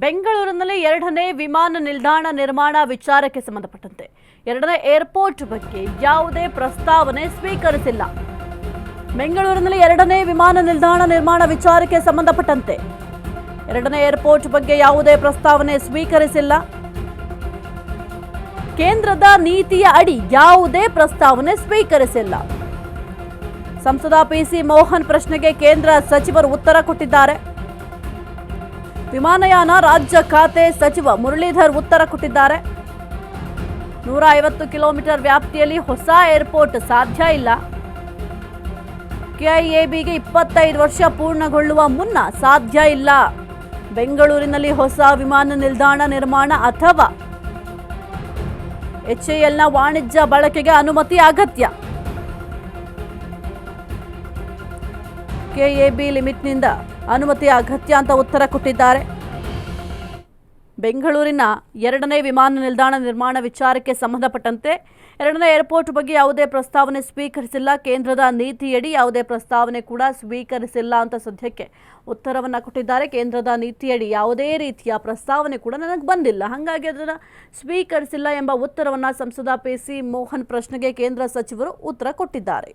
ಬೆಂಗಳೂರಿನಲ್ಲಿ ಎರಡನೇ ವಿಮಾನ ನಿಲ್ದಾಣ ನಿರ್ಮಾಣ ವಿಚಾರಕ್ಕೆ ಸಂಬಂಧಪಟ್ಟಂತೆ ಎರಡನೇ ಏರ್ಪೋರ್ಟ್ ಬಗ್ಗೆ ಯಾವುದೇ ಪ್ರಸ್ತಾವನೆ ಸ್ವೀಕರಿಸಿಲ್ಲ. ಬೆಂಗಳೂರಿನಲ್ಲಿ ಎರಡನೇ ವಿಮಾನ ನಿಲ್ದಾಣ ನಿರ್ಮಾಣ ವಿಚಾರಕ್ಕೆ ಸಂಬಂಧಪಟ್ಟಂತೆ ಎರಡನೇ ಏರ್ಪೋರ್ಟ್ ಬಗ್ಗೆ ಯಾವುದೇ ಪ್ರಸ್ತಾವನೆ ಸ್ವೀಕರಿಸಿಲ್ಲ. ಕೇಂದ್ರದ ನೀತಿಯ ಅಡಿ ಯಾವುದೇ ಪ್ರಸ್ತಾವನೆ ಸ್ವೀಕರಿಸಿಲ್ಲ. ಸಂಸದ ಪಿಸಿ ಮೋಹನ್ ಪ್ರಶ್ನೆಗೆ ಕೇಂದ್ರ ಸಚಿವರು ಉತ್ತರ ಕೊಟ್ಟಿದ್ದಾರೆ. ವಿಮಾನಯಾನ ರಾಜ್ಯ ಖಾತೆ ಸಚಿವ ಮುರಳೀಧರ್ ಉತ್ತರ ಕೊಟ್ಟಿದ್ದಾರೆ. 150 ಕಿಲೋಮೀಟರ್ ವ್ಯಾಪ್ತಿಯಲ್ಲಿ ಹೊಸ ಏರ್ಪೋರ್ಟ್ ಸಾಧ್ಯ ಇಲ್ಲ. ಕೆಐಎಬಿಗೆ 25 ವರ್ಷ ಪೂರ್ಣಗೊಳ್ಳುವ ಮುನ್ನ ಸಾಧ್ಯ ಇಲ್ಲ. ಬೆಂಗಳೂರಿನಲ್ಲಿ ಹೊಸ ವಿಮಾನ ನಿಲ್ದಾಣ ನಿರ್ಮಾಣ ಅಥವಾ ಎಚ್ಎಎಲ್ನ ವಾಣಿಜ್ಯ ಬಳಕೆಗೆ ಅನುಮತಿ ಅಗತ್ಯ. ಕೆಎಬಿ ಲಿಮಿಟ್ನಿಂದ ಅನುಮತಿ ಅಗತ್ಯ ಅಂತ ಉತ್ತರ ಕೊಟ್ಟಿದ್ದಾರೆ. ಬೆಂಗಳೂರಿನ ಎರಡನೇ ವಿಮಾನ ನಿಲ್ದಾಣ ನಿರ್ಮಾಣ ವಿಚಾರಕ್ಕೆ ಸಂಬಂಧಪಟ್ಟಂತೆ ಎರಡನೇ ಏರ್ಪೋರ್ಟ್ ಬಗ್ಗೆ ಯಾವುದೇ ಪ್ರಸ್ತಾವನೆ ಸ್ವೀಕರಿಸಿಲ್ಲ. ಕೇಂದ್ರದ ನೀತಿಯಡಿ ಯಾವುದೇ ಪ್ರಸ್ತಾವನೆ ಕೂಡ ಸ್ವೀಕರಿಸಿಲ್ಲ ಅಂತ ಸದ್ಯಕ್ಕೆ ಉತ್ತರವನ್ನು ಕೊಟ್ಟಿದ್ದಾರೆ. ಕೇಂದ್ರದ ನೀತಿಯಡಿ ಯಾವುದೇ ರೀತಿಯ ಪ್ರಸ್ತಾವನೆ ಕೂಡ ನನಗೆ ಬಂದಿಲ್ಲ, ಹಾಗಾಗಿ ಅದನ್ನು ಸ್ವೀಕರಿಸಿಲ್ಲ ಎಂಬ ಉತ್ತರವನ್ನು ಸಂಸದ ಪಿಸಿ ಮೋಹನ್ ಪ್ರಶ್ನೆಗೆ ಕೇಂದ್ರ ಸಚಿವರು ಉತ್ತರ ಕೊಟ್ಟಿದ್ದಾರೆ.